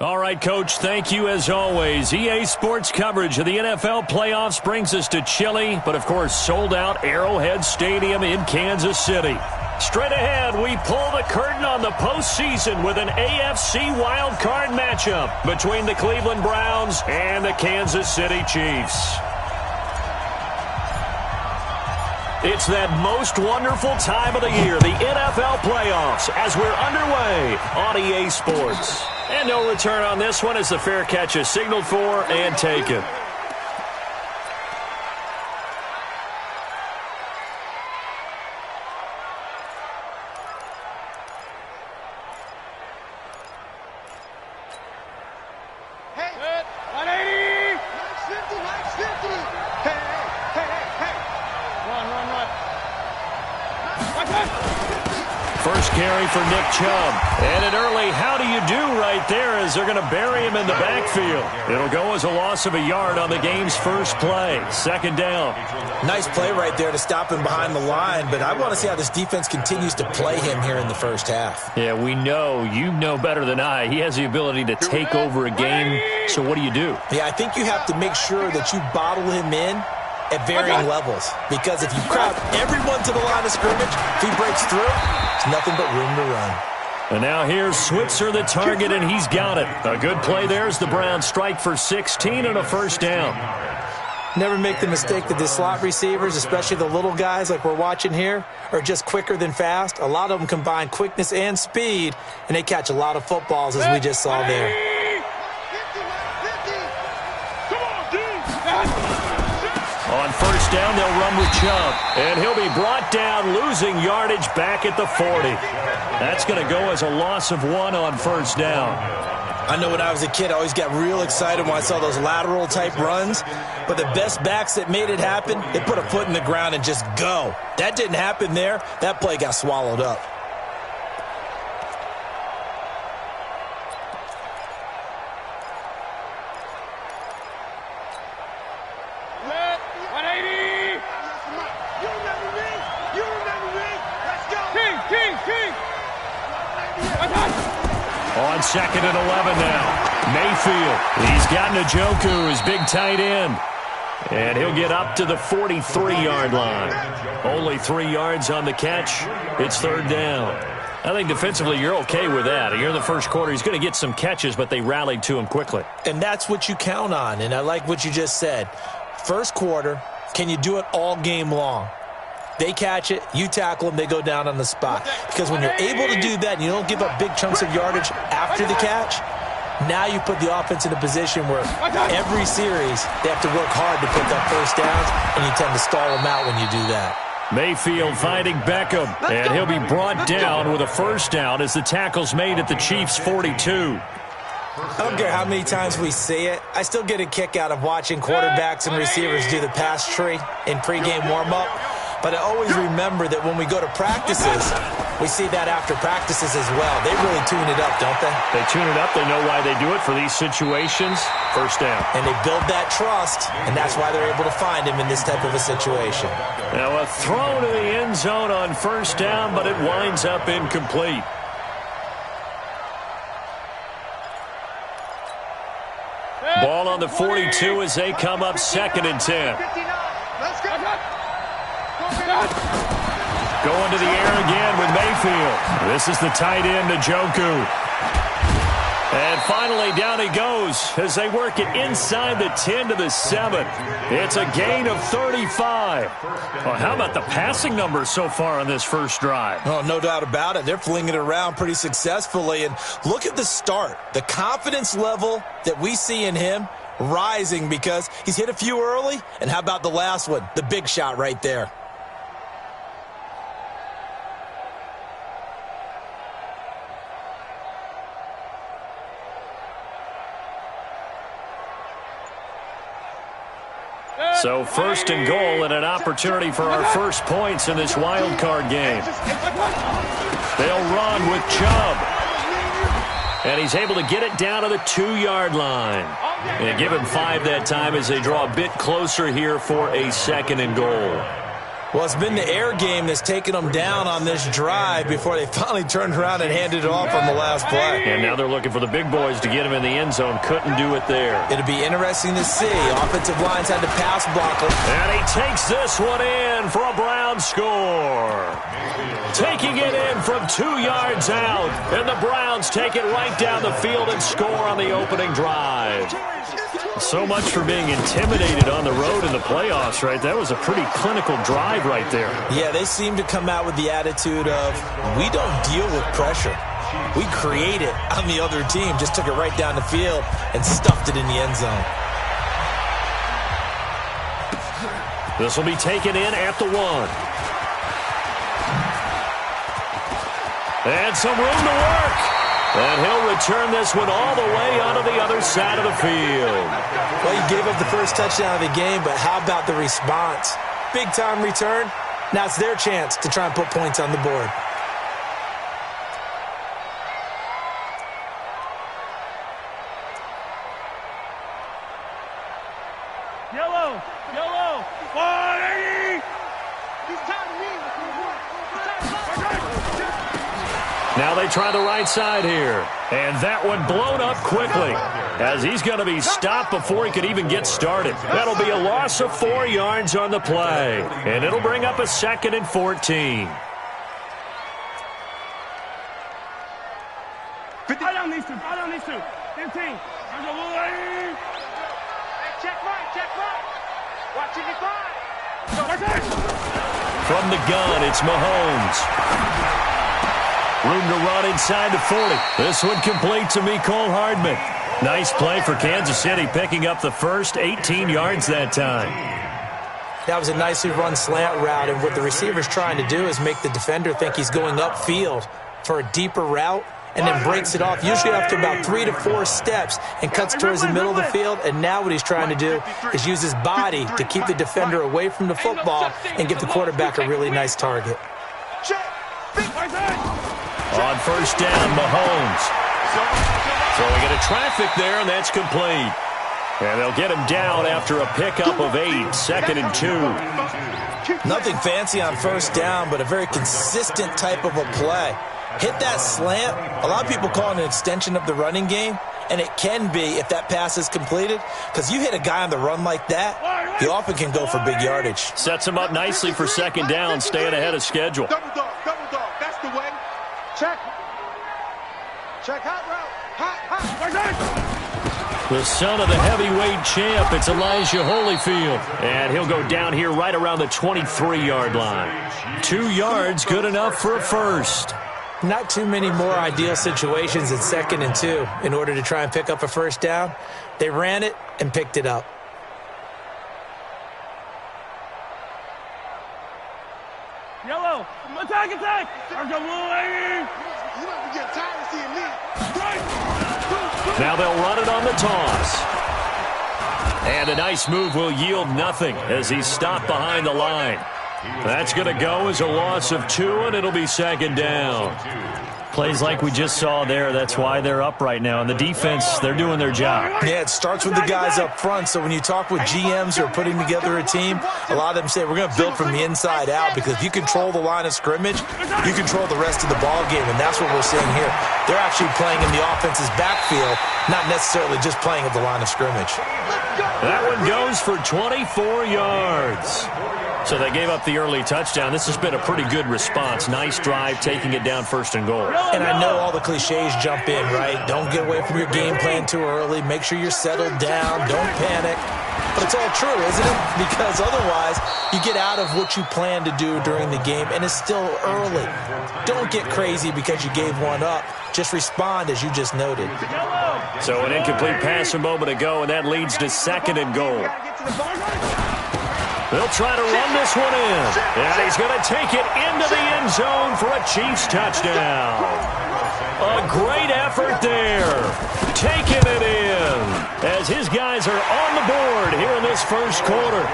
All right, Coach, thank you as always. EA Sports coverage of the NFL playoffs brings us to chilly, but of course sold-out Arrowhead Stadium in Kansas City. Straight ahead, we pull the curtain on the postseason with an AFC wildcard matchup between the Cleveland Browns and the Kansas City Chiefs. It's that most wonderful time of the year, the NFL playoffs, as we're underway on EA Sports. And no return on this one as the fair catch is signaled for and taken. First carry for Nick Chubb. And an early how do you do right there as they're going to bury him in the backfield. It'll go as a loss of a yard on the game's first play. Second down. Nice play right there to stop him behind the line, but I want to see how this defense continues to play him here in the first half. Yeah, we know. You know better than I. He has the ability to take over a game. So what do you do? Yeah, I think you have to make sure that you bottle him in at varying levels, because if you crowd everyone to the line of scrimmage, if he breaks through, there's nothing but room to run. And now here's Switzer, the target, and he's got it. A good play there as the Browns strike for 16 and a first down. Never make the mistake that the slot receivers, especially the little guys like we're watching here, are just quicker than fast. A lot of them combine quickness and speed, and they catch a lot of footballs, as we just saw there. On first down, they'll run with Chubb. And he'll be brought down, losing yardage back at the 40. That's going to go as a loss of 1 on first down. I know when I was a kid, I always got real excited when I saw those lateral-type runs. But the best backs that made it happen, they put a foot in the ground and just go. That didn't happen there. That play got swallowed up. On second and 11 now. Mayfield. He's got Njoku, his big tight end. And he'll get up to the 43-yard line. Only 3 yards on the catch. It's third down. I think defensively you're okay with that. Here in the first quarter, he's going to get some catches, but they rallied to him quickly. And that's what you count on, and I like what you just said. First quarter, can you do it all game long? They catch it, you tackle them, they go down on the spot. Because when you're able to do that and you don't give up big chunks of yardage after the catch, now you put the offense in a position where every series they have to work hard to pick up first downs, and you tend to stall them out when you do that. Mayfield finding Beckham, and he'll be brought down with a first down as the tackle's made at the Chiefs' 42. I don't care how many times we see it. I still get a kick out of watching quarterbacks and receivers do the pass tree in pregame warm-up. But I always remember that when we go to practices, we see that after practices as well. They really tune it up, don't they? They tune it up. They know why they do it for these situations. First down. And they build that trust, and that's why they're able to find him in this type of a situation. Now a throw to the end zone on first down, but it winds up incomplete. Ball on the 42 as they come up second and 10. Let's go. Going to the air again with Mayfield. This is the tight end, Njoku. And finally, down he goes as they work it inside the 10 to the 7. It's a gain of 35. Well, how about the passing numbers so far on this first drive? Oh, no doubt about it. They're flinging it around pretty successfully. And look at the start. The confidence level that we see in him rising because he's hit a few early. And how about the last one? The big shot right there. So first and goal and an opportunity for our first points in this wild card game. They'll run with Chubb. And he's able to get it down to the 2-yard line. And give him 5 that time as they draw a bit closer here for a second and goal. Well, it's been the air game that's taken them down on this drive before they finally turned around and handed it off on the last play. And now they're looking for the big boys to get him in the end zone. Couldn't do it there. It'll be interesting to see. Offensive lines had to pass block him. And he takes this one in for a Brown score. Taking it in from 2 yards out. And the Browns take it right down the field and score on the opening drive. So much for being intimidated on the road in the playoffs, right? That was a pretty clinical drive right there. Yeah, they seem to come out with the attitude of, we don't deal with pressure. We create it on the other team. Just took it right down the field and stuffed it in the end zone. This will be taken in at the 1. And some room to work. And he'll return this one all the way onto the other side of the field. Well, you gave up the first touchdown of the game, but how about the response? Big-time return. Now it's their chance to try and put points on the board. Yellow, yellow, 180. Now they try the right side here. And that one blown up quickly as he's going to be stopped before he could even get started. That'll be a loss of 4 yards on the play. And it'll bring up a 2nd and 14. I don't need to. 15. Check right. Watching it fly. From the gun, it's Mahomes. Room to run inside the 40. This one complete to Mecole Hardman. Nice play for Kansas City, picking up the first 18 yards that time. That was a nicely run slant route, and what the receiver's trying to do is make the defender think he's going upfield for a deeper route, and then breaks it off, usually after about 3 to 4 steps, and cuts towards the middle of the field. And now what he's trying to do is use his body to keep the defender away from the football and give the quarterback a really nice target. On first down, Mahomes. Throwing into traffic there, and that's complete. And they'll get him down after a pickup of 8, 2nd and 2. Nothing fancy on first down, but a very consistent type of a play. Hit that slant. A lot of people call it an extension of the running game, and it can be if that pass is completed, because you hit a guy on the run like that, he often can go for big yardage. Sets him up nicely for 2nd down, staying ahead of schedule. Double dog, that's the way. Check hot route. Hot. The son of the heavyweight champ, it's Elijah Holyfield. And he'll go down here right around the 23-yard line. 2 yards, good enough for a first. Not too many more ideal situations at 2nd and 2 in order to try and pick up a first down. They ran it and picked it up. Yellow, attack. Now they'll run it on the toss. And a nice move will yield nothing as he's stopped behind the line. That's going to go as a loss of 2, and it'll be 2nd down. Plays like we just saw there, that's why they're up right now. And the defense, they're doing their job. Yeah, it starts with the guys up front. So when you talk with GMs who are putting together a team, a lot of them say we're going to build from the inside out, because if you control the line of scrimmage, you control the rest of the ball game, and that's what we're seeing here. They're actually playing in the offense's backfield, not necessarily just playing at the line of scrimmage. That one goes for 24 yards. So they gave up the early touchdown. This has been a pretty good response. Nice drive, taking it down 1st and goal. And I know all the cliches jump in, right? Don't get away from your game plan too early. Make sure you're settled down. Don't panic. But it's all true, isn't it? Because otherwise, you get out of what you plan to do during the game, and it's still early. Don't get crazy because you gave one up. Just respond, as you just noted. So an incomplete pass a moment ago, and that leads to 2nd and goal. They'll try to run this one in. And he's going to take it into the end zone for a Chiefs touchdown. A great effort there. Taking it in as his guys are on the board here in this first quarter.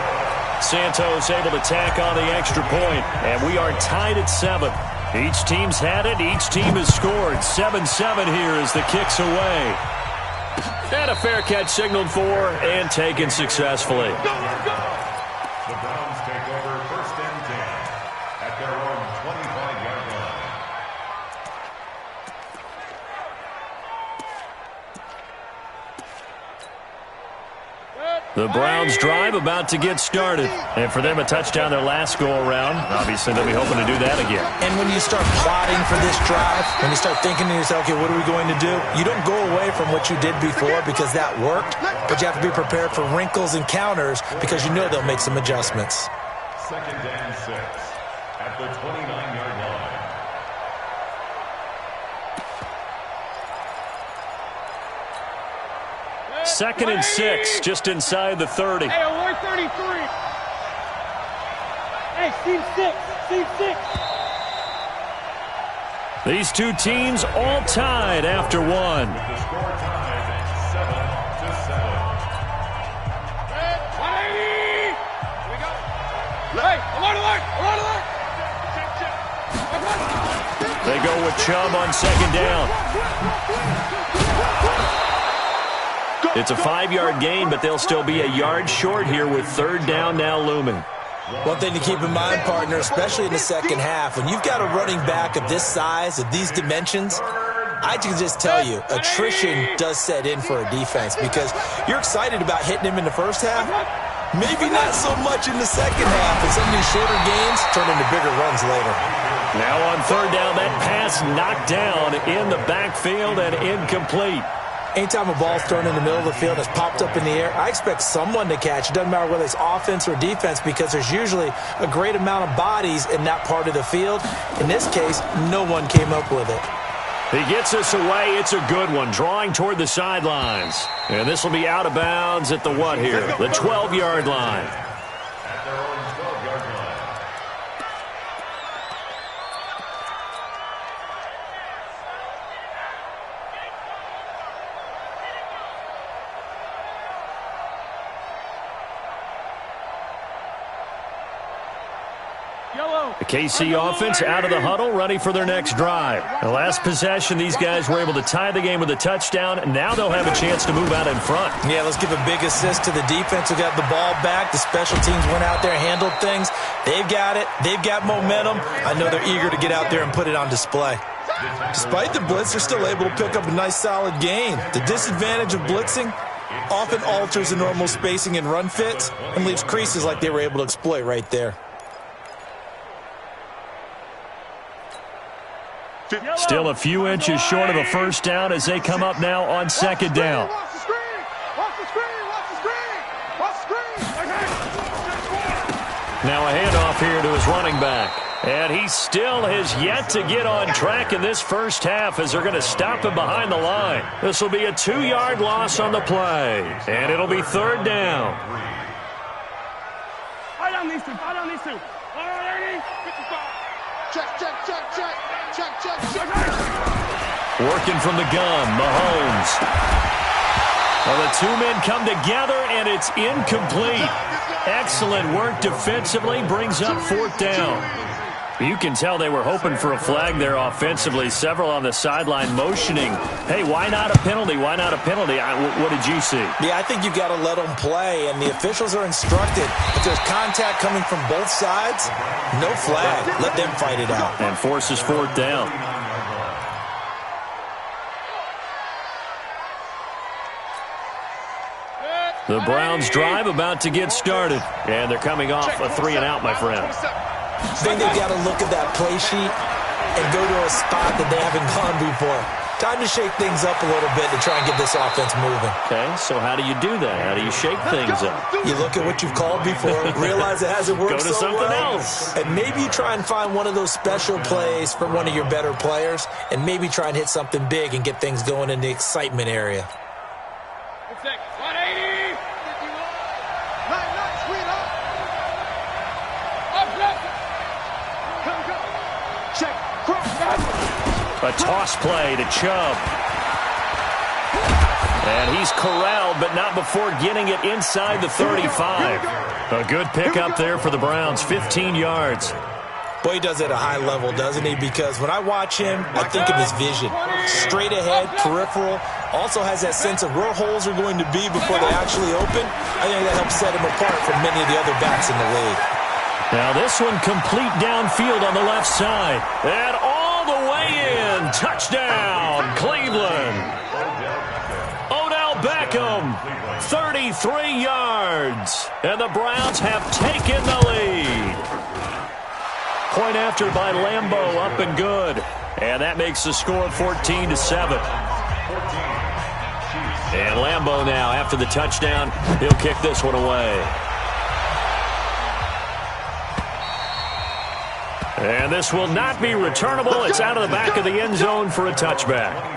Santos able to tack on the extra point, and we are tied at 7. Each team's had it. Each team has scored. 7-7 here as the kick's away. And a fair catch signaled for and taken successfully. The Browns take over 1st and 10. The Browns drive about to get started. And for them, a touchdown their last go-around. Obviously, they'll be hoping to do that again. And when you start plotting for this drive, when you start thinking to yourself, okay, what are we going to do? You don't go away from what you did before because that worked, but you have to be prepared for wrinkles and counters because you know they'll make some adjustments. 2nd and 6 at the 29-yard line. Second and 6, just inside the 30. Hey, alert 33. Hey, team 6. Team 6. These two teams all tied after one. The score tied 7-7. 180. Here we go. Hey, alert, alert, alert, alert. Check, check. They go with Chubb on 2nd down. It's a 5-yard gain, but they'll still be a yard short here with 3rd down now looming. One thing to keep in mind, partner, especially in the second half, when you've got a running back of this size, of these dimensions, I can just tell you, attrition does set in for a defense because you're excited about hitting him in the first half, maybe not so much in the second half, and some of these shorter gains turn into bigger runs later. Now on 3rd down, that pass knocked down in the backfield and incomplete. Anytime a ball's thrown in the middle of the field and it's popped up in the air, I expect someone to catch. It doesn't matter whether it's offense or defense because there's usually a great amount of bodies in that part of the field. In this case, no one came up with it. He gets us away. It's a good one, drawing toward the sidelines. And this will be out of bounds at the what here? The 12-yard line. At their own 12-yard line. The KC offense out of the huddle, ready for their next drive. The last possession, these guys were able to tie the game with a touchdown, and now they'll have a chance to move out in front. Yeah, let's give a big assist to the defense who got the ball back. The special teams went out there, handled things. They've got it. They've got momentum. I know they're eager to get out there and put it on display. Despite the blitz, they're still able to pick up a nice, solid gain. The disadvantage of blitzing often alters the normal spacing and run fits and leaves creases like they were able to exploit right there. Still a few inches short of a first down as they come up now on 2nd down. Watch the screen. Watch the screen. Watch the screen. Watch the screen. Now a handoff here to his running back. And he still has yet to get on track in this first half as they're going to stop him behind the line. This will be a 2-yard loss on the play. And it'll be 3rd down. Fight on these two. Fight on these two. 180. 55. Check, check, check, check. Check, check, check. Working from the gun, Mahomes. Well, the two men come together, and it's incomplete. Excellent work defensively, brings up 4th down. You can tell they were hoping for a flag there offensively. Several on the sideline motioning, hey, why not a penalty? Why not a penalty? What did you see? Yeah, I think you got to let them play, and the officials are instructed. If there's contact coming from both sides, no flag. Let them fight it out. And forces 4th down. The Browns drive about to get started. And they're coming off a 3-and-out, my friend. I think they've got to look at that play sheet and go to a spot that they haven't gone before. Time to shake things up a little bit to try and get this offense moving. Okay, so how do you do that? How do you shake things up? You look at what you've called before, realize it hasn't worked Go to so something well, else. and maybe you try and find one of those special plays from one of your better players, and maybe try and hit something big and get things going in the excitement area. 180. 51. Nice, sweet up. Up, left. Come, go. Check. Cross. A toss play to Chubb. And he's corralled, but not before getting it inside the 35. A good pickup there for the Browns, 15 yards. Boy, he does it at a high level, doesn't he? Because when I watch him, I think of his vision. Straight ahead, peripheral. Also has that sense of where holes are going to be before they actually open. I think that helps set him apart from many of the other backs in the league. Now this one complete downfield on the left side. And all the way in. Touchdown, Cleveland. Odell Beckham Beckham, 33 yards. And the Browns have taken the lead. Point after by Lambeau, up and good. And that makes the score 14-7. And Lambeau now, after the touchdown, he'll kick this one away. And this will not be returnable. It's out of the back of the end zone for a touchback.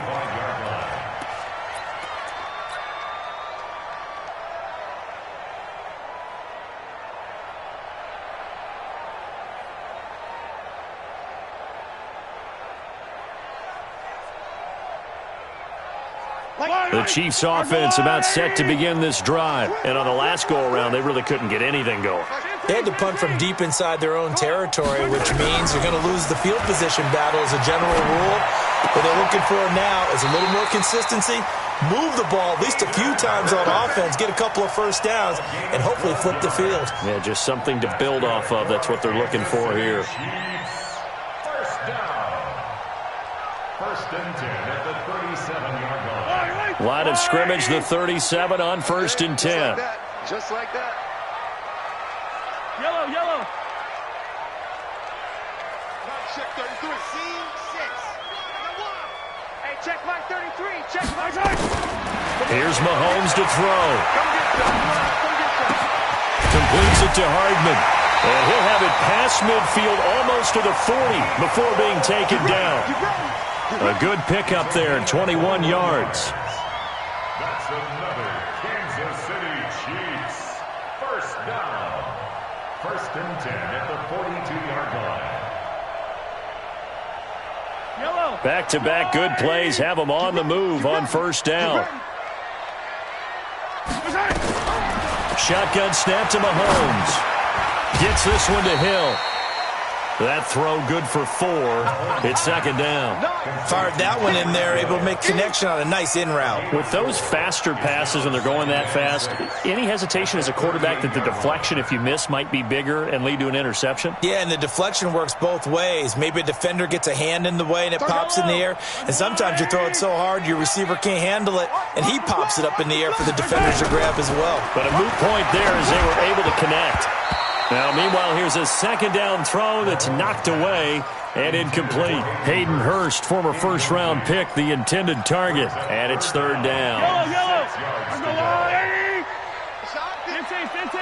The Chiefs offense about set to begin this drive. And on the last go-around, they really couldn't get anything going. They had to punt from deep inside their own territory, which means you're going to lose the field position battle as a general rule. What they're looking for now is a little more consistency, move the ball at least a few times on offense, get a couple of first downs, and hopefully flip the field. Yeah, just something to build off of. That's what they're looking for here. First down. First and 10 at the 37-yard line. Line of scrimmage, the 37 on 1st and 10. Just like that. Yellow, yellow. Check 33. Scene 6. Hey, check mark 33. Check mark. Here's Mahomes to throw. Come get that. Completes it to Hardman. And he'll have it past midfield almost to the 40 before being taken down. A good pickup there, 21 yards. That's another Kansas City Chiefs. First down. First and 10 at the 42-yard line. Yellow. Back-to-back good plays have them on the move on first down. Shotgun snap to Mahomes. Gets this one to Hill. That throw good for 4. It's second down. Fired that one in there, able to make connection on a nice in route. With those faster passes when they're going that fast, any hesitation as a quarterback that the deflection, if you miss, might be bigger and lead to an interception? Yeah, and the deflection works both ways. Maybe a defender gets a hand in the way and it pops in the air. And sometimes you throw it so hard your receiver can't handle it, and he pops it up in the air for the defenders to grab as well. But a moot point there as they were able to connect. Now, meanwhile, here's a second down throw that's knocked away and incomplete. Hayden Hurst, former first-round pick, the intended target. And it's third down. Yellow, yellow. Let's go, 15, 15.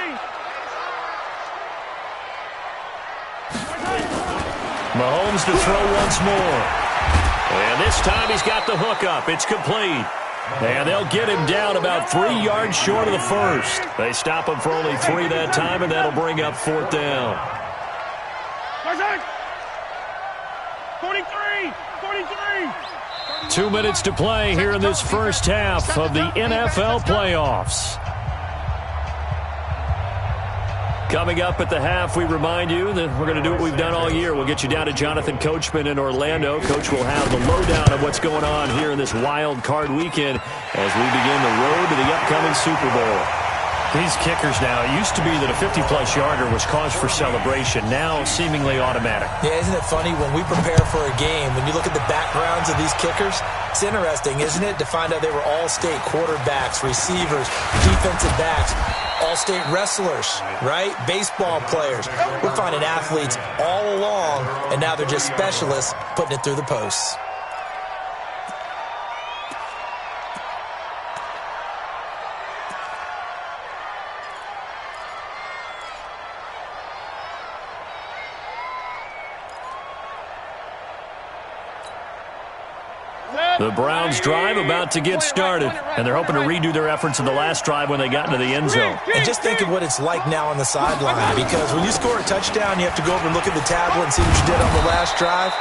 Mahomes to throw once more. And this time he's got the hook up. It's complete. And they'll get him down about 3 yards short of the first. They stop him for only 3 that time, and that'll bring up fourth down. 43. 2 minutes to play here in this first half of the NFL playoffs. Coming up at the half, we remind you that we're going to do what we've done all year. We'll get you down to Jonathan Coachman in Orlando. Coach will have the lowdown of what's going on here in this wild card weekend as we begin the road to the upcoming Super Bowl. These kickers now, it used to be that a 50-plus yarder was cause for celebration. Now, seemingly automatic. Yeah, isn't it funny when we prepare for a game, when you look at the backgrounds of these kickers, it's interesting, isn't it, to find out they were all-state quarterbacks, receivers, defensive backs, all-state wrestlers, right? Baseball players. We're finding athletes all along, and now they're just specialists putting it through the posts. The Browns drive about to get started, and they're hoping to redo their efforts in the last drive when they got into the end zone. And just think of what it's like now on the sideline, because when you score a touchdown, you have to go over and look at the tablet and see what you did on the last drive.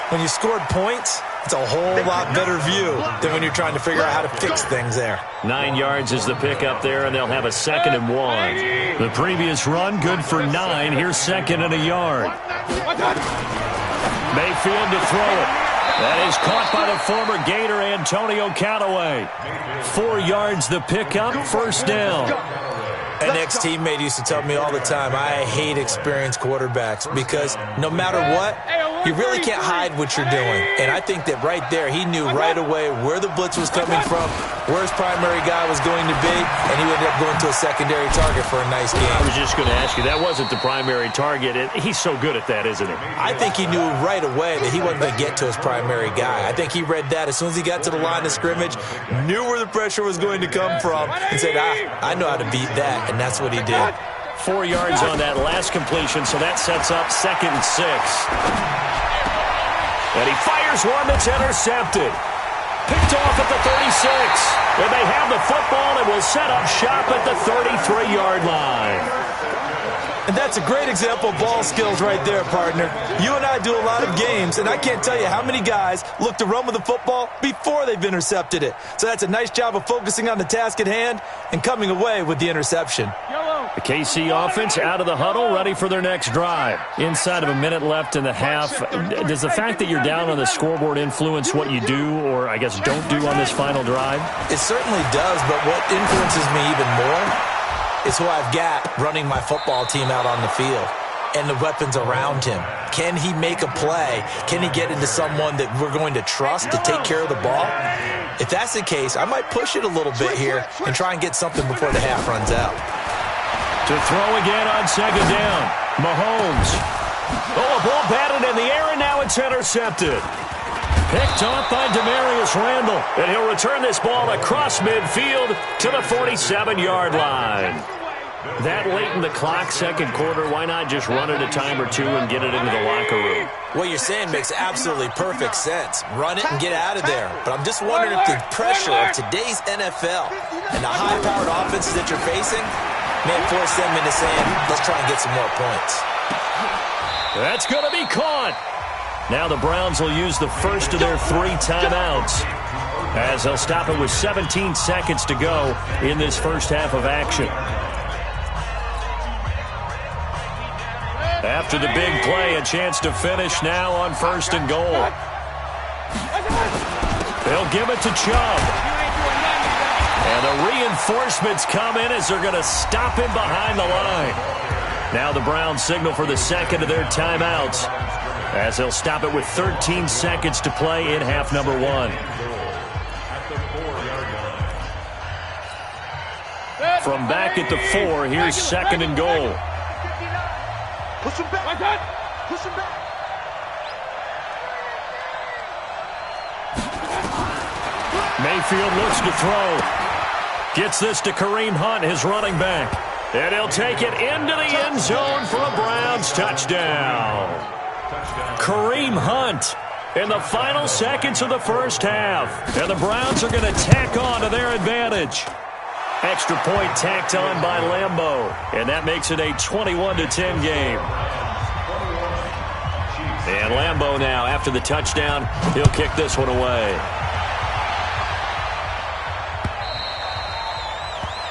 When you scored points, it's a whole lot better view than when you're trying to figure out how to fix things there. 9 yards is the pickup there, and they'll have a 2nd and 1. The previous run, good for 9. Here's 2nd and a yard. Mayfield to throw it. That is caught by the former Gator, Antonio Callaway. 4 yards the pickup, first down. An ex-teammate used to tell me all the time, I hate experienced quarterbacks because no matter what, you really can't hide what you're doing. And I think that right there, he knew right away where the blitz was coming from, where his primary guy was going to be, and he ended up going to a secondary target for a nice game. I was just going to ask you, that wasn't the primary target. He's so good at that, isn't he? I think he knew right away that he wasn't going to get to his primary guy. I think he read that as soon as he got to the line of scrimmage, knew where the pressure was going to come from, and said, I know how to beat that, and that's what he did. 4 yards on that last completion, so that sets up 2nd and 6. And he fires one that's intercepted. Picked off at the 36. And they have the football and will set up shop at the 33-yard line. And that's a great example of ball skills right there, partner. You and I do a lot of games, and I can't tell you how many guys look to run with the football before they've intercepted it. So that's a nice job of focusing on the task at hand and coming away with the interception. The KC offense out of the huddle, ready for their next drive. Inside of a minute left in the half, does the fact that you're down on the scoreboard influence what you do, or I guess don't do on this final drive? It certainly does, but what influences me even more is who I've got running my football team out on the field and the weapons around him. Can he make a play? Can he get into someone that we're going to trust to take care of the ball? If that's the case, I might push it a little bit here and try and get something before the half runs out. To throw again on 2nd down. Mahomes. Oh, a ball batted in the air, and now it's intercepted. Picked off by Demarius Randall. And he'll return this ball across midfield to the 47-yard line. That late in the clock, 2nd quarter, why not just run it a time or two and get it into the locker room? What you're saying makes absolutely perfect sense. Run it and get out of there. But I'm just wondering if the pressure of today's NFL and the high-powered offenses that you're facing may force them into saying, let's try and get some more points. That's going to be caught. Now the Browns will use the first of their 3 timeouts as they'll stop it with 17 seconds to go in this first half of action. After the big play, a chance to finish now on 1st and goal. They'll give it to Chubb. And the reinforcements come in as they're going to stop him behind the line. Now the Browns signal for the second of their timeouts as they'll stop it with 13 seconds to play in half number 1. From back at the 4, here's 2nd and goal. Push him back. Push him back. Mayfield looks to throw. Gets this to Kareem Hunt, his running back. And he'll take it into the end zone for a Browns touchdown. Kareem Hunt in the final seconds of the first half. And the Browns are going to tack on to their advantage. Extra point tacked on by Lambeau. And that makes it a 21-10 game. And Lambeau now, after the touchdown, he'll kick this one away.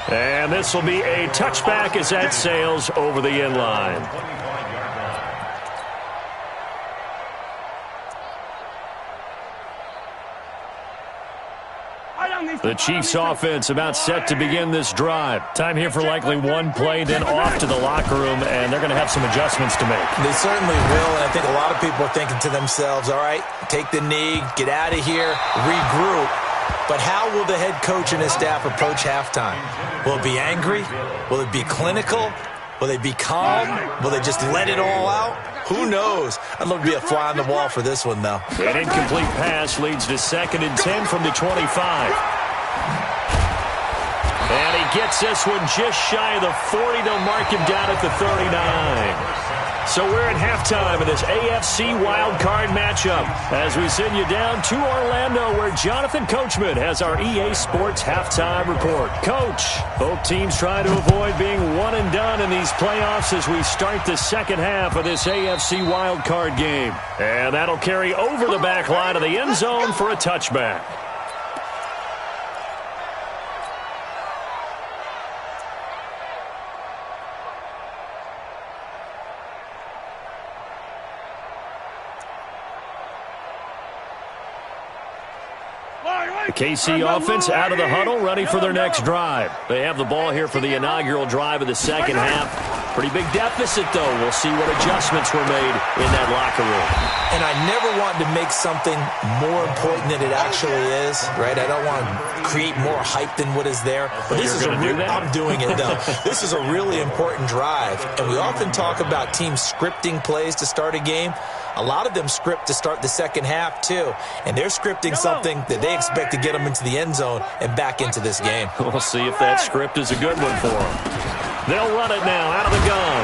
And this will be a touchback as that sails over the end line. The Chiefs offense about set to begin this drive. Time here for likely one play, then off to the locker room, and they're going to have some adjustments to make. They certainly will, and I think a lot of people are thinking to themselves, all right, take the knee, get out of here, regroup. But how will the head coach and his staff approach halftime? Will it be angry? Will it be clinical? Will they be calm? Will they just let it all out? Who knows? I'd love to be a fly on the wall for this one, though. An incomplete pass leads to 2nd and 10 from the 25. And he gets this one just shy of the 40. They'll mark him down at the 39. So we're at halftime of this AFC wildcard matchup as we send you down to Orlando where Jonathan Coachman has our EA Sports halftime report. Coach, both teams try to avoid being one and done in these playoffs as we start the second half of this AFC wildcard game. And that'll carry over the back line of the end zone for a touchback. The KC offense out of the huddle, ready for their next drive. They have the ball here for the inaugural drive of the second half. Pretty big deficit, though. We'll see what adjustments were made in that locker room. And I never want to make something more important than it actually is, right? I don't want to create more hype than what is there. But this is I'm doing it, though. This is a really important drive. And we often talk about teams scripting plays to start a game. A lot of them script to start the second half, too. And they're scripting something that they expect to get them into the end zone and back into this game. We'll see if that script is a good one for them. They'll run it now out of the gun.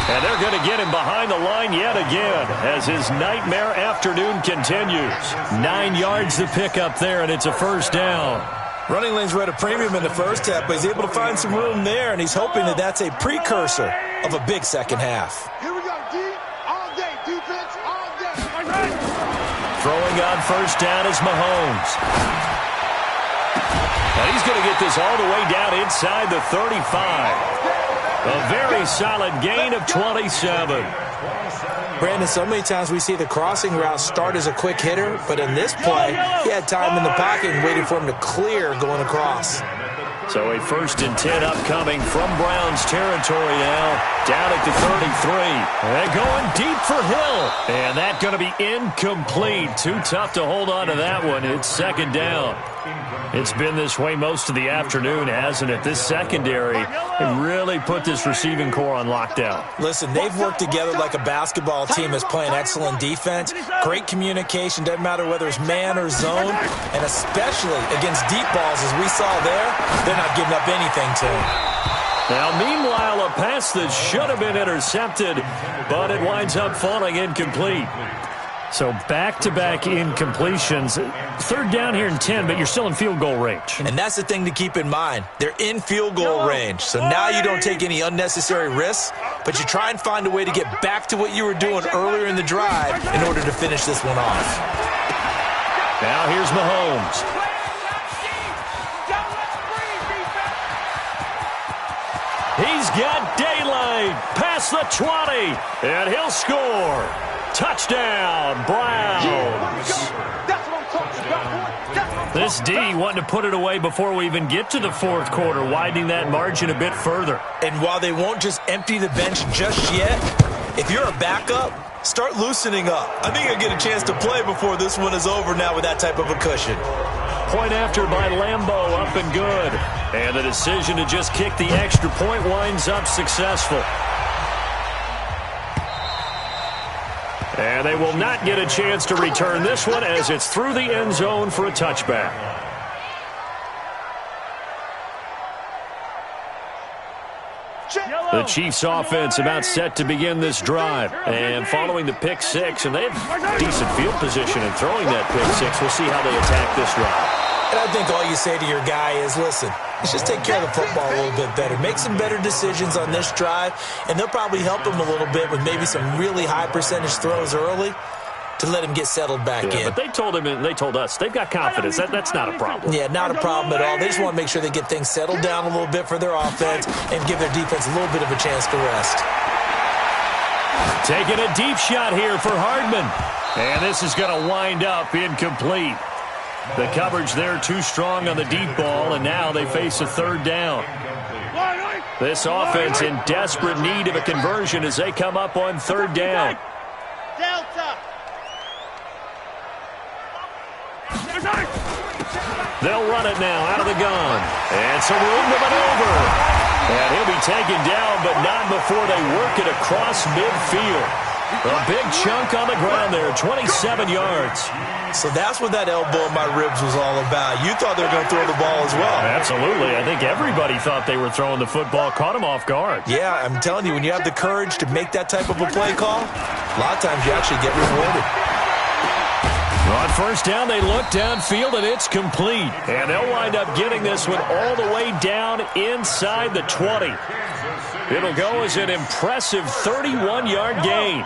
And they're going to get him behind the line yet again as his nightmare afternoon continues. 9 yards to pick up there, and it's a first down. Running lanes were at a premium in the first half, but he's able to find some room there, and he's hoping that that's a precursor of a big second half. Here we go, D. All day. Defense, all day. Throwing on first down is Mahomes. And he's going to get this all the way down inside the 35. A very solid gain of 27. Brandon, so many times we see the crossing route start as a quick hitter, but in this play, he had time in the pocket and waited for him to clear going across. So a 1st and 10 upcoming from Browns territory now, down at the 33. And going deep for Hill. And that going to be incomplete. Too tough to hold on to that one. It's second down. It's been this way most of the afternoon, hasn't it? This secondary really put this receiving core on lockdown. Listen, they've worked together like a basketball team that's playing excellent defense. Great communication, doesn't matter whether it's man or zone. And especially against deep balls, as we saw there, they're not giving up anything to him. Now, meanwhile, a pass that should have been intercepted, but it winds up falling incomplete. So back-to-back incompletions. 3rd down here and 10, but you're still in field goal range. And that's the thing to keep in mind. They're in field goal range. So now you don't take any unnecessary risks, but you try and find a way to get back to what you were doing earlier in the drive in order to finish this one off. Now here's Mahomes. He's got daylight past the 20, and he'll score. Touchdown, Browns. This D wanting to put it away before we even get to the 4th quarter, widening that margin a bit further. And while they won't just empty the bench just yet, if you're a backup, start loosening up. I think you'll get a chance to play before this one is over now with that type of a cushion. Point after by Lambeau, up and good. And the decision to just kick the extra point winds up successful. And they will not get a chance to return this one as it's through the end zone for a touchback. The Chiefs offense about set to begin this drive. And following the pick six, and they have decent field position in throwing that pick six. We'll see how they attack this drive. And I think all you say to your guy is, listen, let's just take care of the football a little bit better. Make some better decisions on this drive, and they'll probably help him a little bit with maybe some really high percentage throws early to let him get settled back in. But they told him, and they told us, they've got confidence. That's not a problem. Yeah, not a problem at all. They just want to make sure they get things settled down a little bit for their offense and give their defense a little bit of a chance to rest. Taking a deep shot here for Hardman. And this is going to wind up incomplete. The coverage there too strong on the deep ball, and now they face a 3rd down. This offense in desperate need of a conversion as they come up on 3rd down. They'll run it now out of the gun. And some room to maneuver. And he'll be taken down, but not before they work it across midfield. A big chunk on the ground there, 27 yards. So that's what that elbow in my ribs was all about. You thought they were going to throw the ball as well. Absolutely. I think everybody thought they were throwing the football, caught him off guard. Yeah, I'm telling you, when you have the courage to make that type of a play call, a lot of times you actually get rewarded. On first down, they look downfield, and it's complete. And they'll wind up getting this one all the way down inside the 20. It'll go as an impressive 31-yard gain.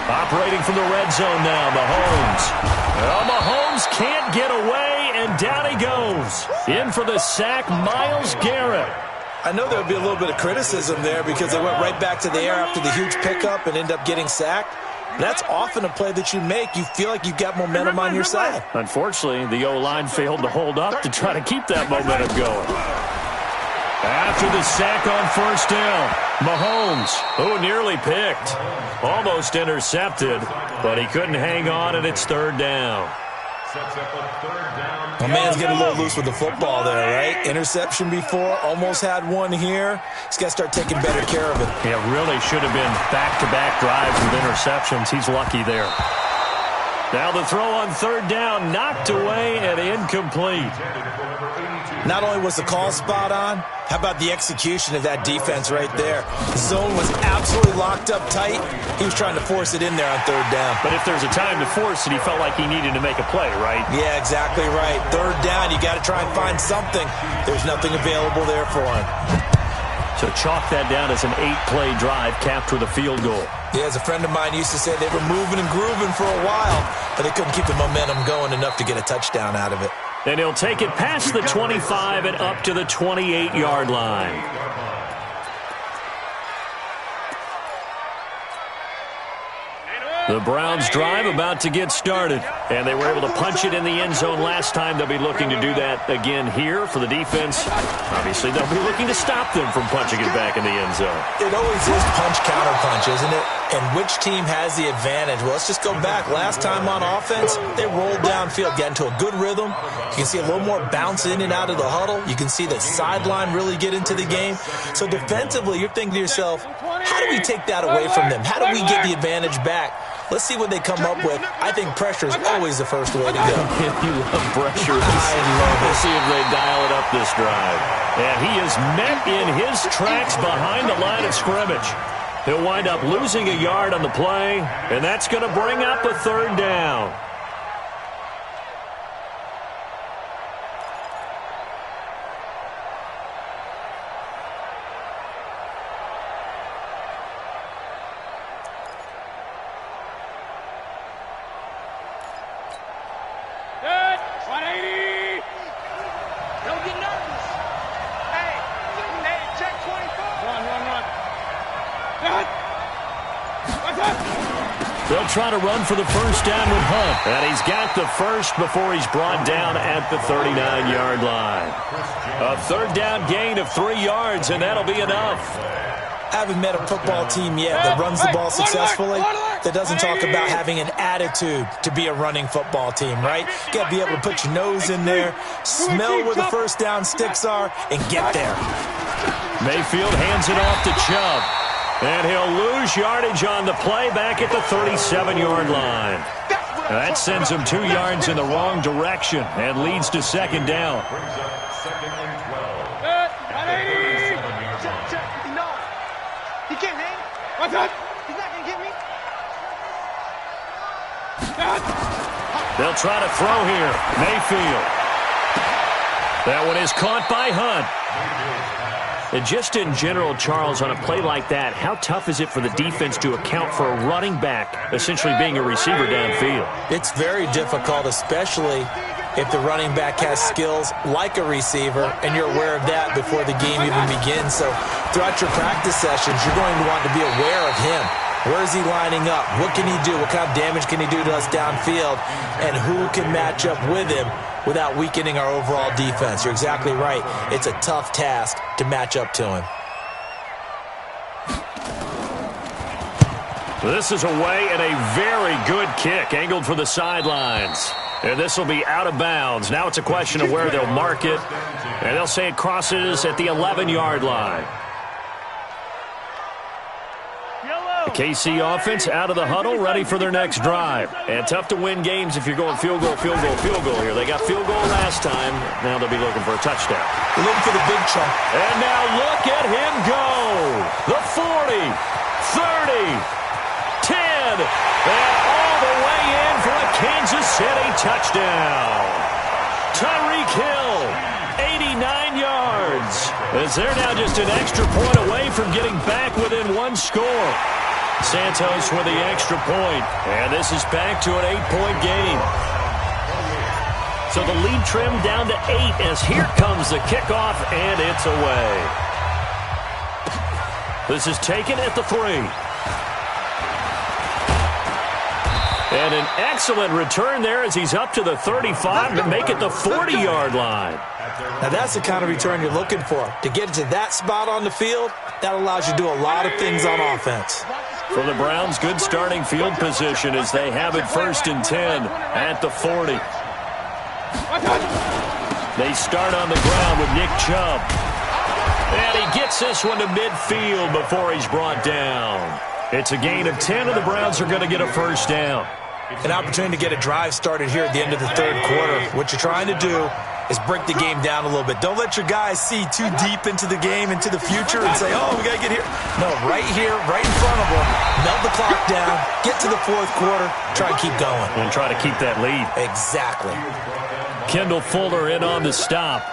Operating from the red zone now, Mahomes. Well, Mahomes can't get away, and down he goes. In for the sack, Myles Garrett. I know there would be a little bit of criticism there because they went right back to the air after the huge pickup and end up getting sacked. That's often a play that you make. You feel like you've got momentum on your side. Unfortunately, the O-line failed to hold up to try to keep that momentum going. After the sack on first down, Mahomes, who nearly picked, almost intercepted, but he couldn't hang on, and it's third down. My man's getting a little loose with the football there, right? Interception before, almost had one here. He's got to start taking better care of it. Yeah, really should have been back-to-back drives with interceptions. He's lucky there. Now the throw on third down, knocked away and incomplete. Not only was the call spot on, how about the execution of that defense right there? The zone was absolutely locked up tight. He was trying to force it in there on third down. But if there's a time to force it, he felt like he needed to make a play, right? Yeah, exactly right. Third down, you got to try and find something. There's nothing available there for him. So chalk that down as an 8-play drive capped with a field goal. Yeah, as a friend of mine used to say, they were moving and grooving for a while, but they couldn't keep the momentum going enough to get a touchdown out of it. And he'll take it past the 25 and up to the 28-yard line. The Browns drive about to get started, and they were able to punch it in the end zone last time. They'll be looking to do that again here for the defense. Obviously, they'll be looking to stop them from punching it back in the end zone. It always is punch-counter-punch, isn't it? And which team has the advantage? Well, let's just go back. Last time on offense, they rolled downfield, got into a good rhythm. You can see a little more bounce in and out of the huddle. You can see the sideline really get into the game. So defensively, you're thinking to yourself, how do we take that away from them? How do we get the advantage back? Let's see what they come up with. I think pressure is always the first way to go. You love pressure. I love it. We'll see if they dial it up this drive. And he is met in his tracks behind the line of scrimmage. He'll wind up losing a yard on the play, and that's going to bring up a third down. They'll try to run for the first down with Hunt. And he's got the first before he's brought down at the 39-yard line. A third down gain of 3 yards, and that'll be enough. I haven't met a football team yet that runs the ball successfully that doesn't talk about having an attitude to be a running football team, right? You got to be able to put your nose in there, smell where the first down sticks are, and get there. Mayfield hands it off to Chubb. And he'll lose yardage on the play back at the 37-yard line. That sends him 2 yards in the wrong direction and leads to second down. He can't hang. What's that? He's not going to get me. They'll try to throw here. Mayfield. That one is caught by Hunt. And just in general, Charles, on a play like that, how tough is it for the defense to account for a running back essentially being a receiver downfield? It's very difficult, especially if the running back has skills like a receiver, and you're aware of that before the game even begins. So throughout your practice sessions, you're going to want to be aware of him. Where is he lining up? What can he do? What kind of damage can he do to us downfield? And who can match up with him without weakening our overall defense? You're exactly right. It's a tough task to match up to him. This is away and a very good kick angled for the sidelines. And this will be out of bounds. Now it's a question of where they'll mark it. And they'll say it crosses at the 11-yard line. The KC offense out of the huddle, ready for their next drive. And tough to win games if you're going field goal here. They got field goal last time. Now they'll be looking for a touchdown. Looking for the big chunk. And now look at him go. The 40, 30, 10, and all the way in for a Kansas City touchdown. Tyreek Hill, 89 yards. As they're now just an extra point away from getting back within one score. Santos with the extra point, and this is back to an 8-point game. So the lead trimmed down to 8 as here comes the kickoff, and it's away. This is taken at the 3. And an excellent return there as he's up to the 35 to make it the 40-yard line. Now that's the kind of return you're looking for. To get to that spot on the field, that allows you to do a lot of things on offense. For the Browns, good starting field position as they have it 1st and 10 at the 40. They start on the ground with Nick Chubb. And he gets this one to midfield before he's brought down. It's a gain of 10, and the Browns are going to get a first down. An opportunity to get a drive started here at the end of the 3rd quarter. What you're trying to do is break the game down a little bit. Don't let your guys see too deep into the game, into the future, and say, oh, we got to get here. No, right here, right in front of them, melt the clock down, get to the 4th quarter, try and keep going. And try to keep that lead. Exactly. Kendall Fuller in on the stop.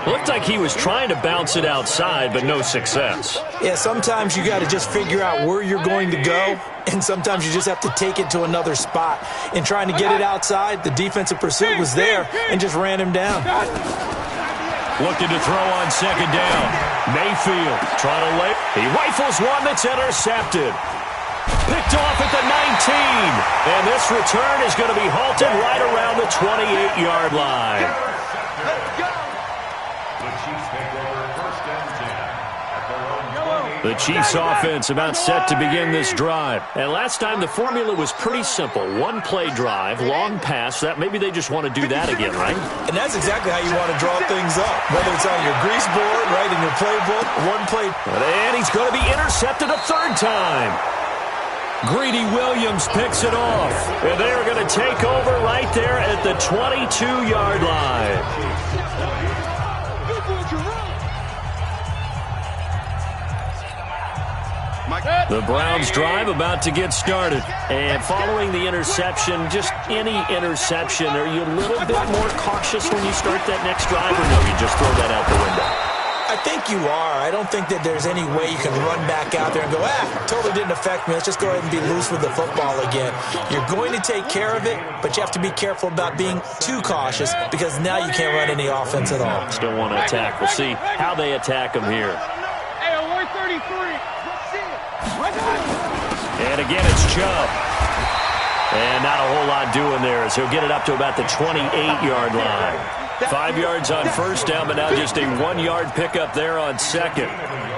Looked like he was trying to bounce it outside, but no success. Yeah, sometimes you got to just figure out where you're going to go, and sometimes you just have to take it to another spot. In trying to get it outside, the defensive pursuit was there and just ran him down. Looking to throw on 2nd down. Mayfield trying to lay. He rifles one that's intercepted. Picked off at the 19. And this return is going to be halted right around the 28-yard line. The Chiefs offense about set to begin this drive. And last time the formula was pretty simple. 1-play drive, long pass. That maybe they just want to do that again, right? And that's exactly how you want to draw things up. Whether it's on your grease board, right, in your playbook, 1-play. And he's going to be intercepted a 3rd time. Greedy Williams picks it off. And they're going to take over right there at the 22-yard line. The Browns drive about to get started. And following the interception, just any interception, are you a little bit more cautious when you start that next drive, or no, you just throw that out the window? I think you are. I don't think that there's any way you can run back out there and go, totally didn't affect me. Let's just go ahead and be loose with the football again. You're going to take care of it, but you have to be careful about being too cautious because now you can't run any offense at all. Still want to attack. We'll see how they attack them here. Hey, 133. And again, it's Chubb. And not a whole lot doing there as he'll get it up to about the 28-yard line. 5 yards on 1st down, but now just a 1-yard pickup there on 2nd.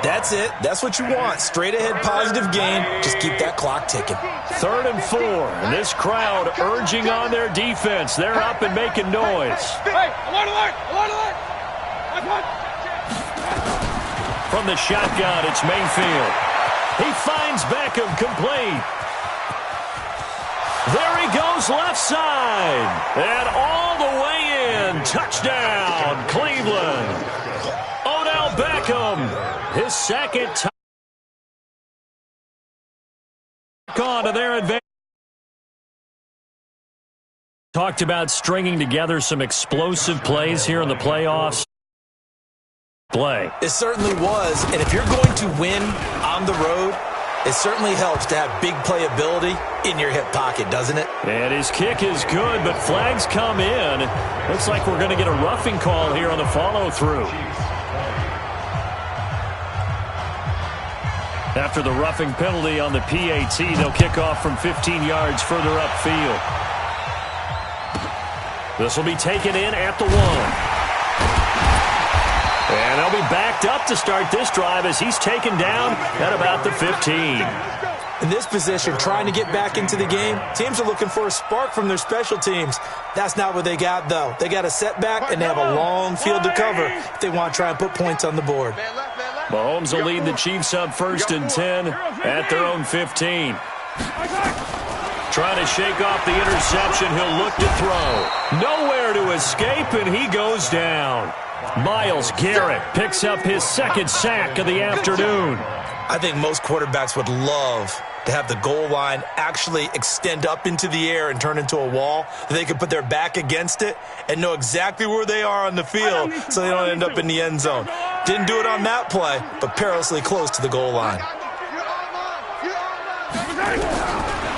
That's it. That's what you want. Straight ahead positive gain. Just keep that clock ticking. 3rd and 4. And this crowd urging on their defense. They're up and making noise. Hey, alert, alert, alert, alert. From the shotgun, it's Mayfield. He finds Beckham complete. There he goes left side. And all the way in. Touchdown, Cleveland. Odell Beckham, his 2nd time on to their advantage. Talked about stringing together some explosive plays here in the playoffs. It certainly was, and if you're going to win on the road, it certainly helps to have big playability in your hip pocket, doesn't it? And his kick is good, but flags come in. Looks like we're going to get a roughing call here on the follow-through. After the roughing penalty on the PAT, they'll kick off from 15 yards further upfield. This will be taken in at the 1. And they'll be backed up to start this drive as he's taken down at about the 15. In this position, trying to get back into the game, teams are looking for a spark from their special teams. That's not what they got, though. They got a setback, and they have a long field to cover if they want to try and put points on the board. Mahomes will lead the Chiefs up 1st and 10 at their own 15. Trying to shake off the interception. He'll look to throw. Nowhere to escape, and he goes down. Myles Garrett picks up his 2nd sack of the afternoon. I think most quarterbacks would love to have the goal line actually extend up into the air and turn into a wall. They can put their back against it and know exactly where they are on the field so they don't end up in the end zone. Didn't do it on that play, but perilously close to the goal line.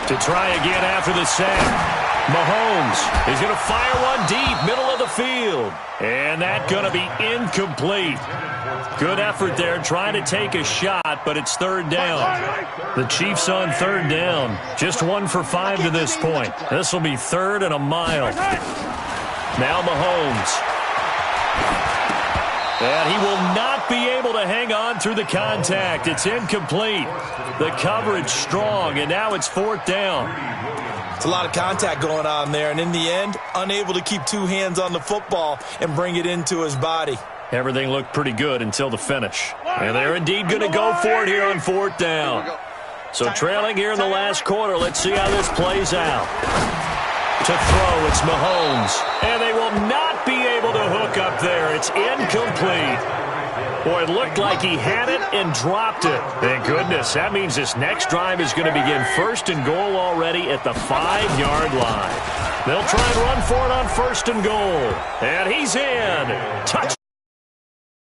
To try again after the sack. Mahomes is going to fire one deep, middle of the field. And that's going to be incomplete. Good effort there trying to take a shot, but it's third down. The Chiefs on third down. Just 1 for 5 to this point. This will be third and a mile. Now Mahomes. And he will not be able to hang on through the contact. It's incomplete. The coverage strong, and now it's fourth down. It's a lot of contact going on there, and in the end, unable to keep two hands on the football and bring it into his body. Everything looked pretty good until the finish. And they're indeed going to go for it here on fourth down. So trailing here in the last quarter, let's see how this plays out. To throw, it's Mahomes. And they will not be able to hook up there. It's incomplete. Boy, it looked like he had it and dropped it. Thank goodness. That means this next drive is going to begin first and goal already at the 5-yard line. They'll try and run for it on first and goal. And he's in. Touchdown.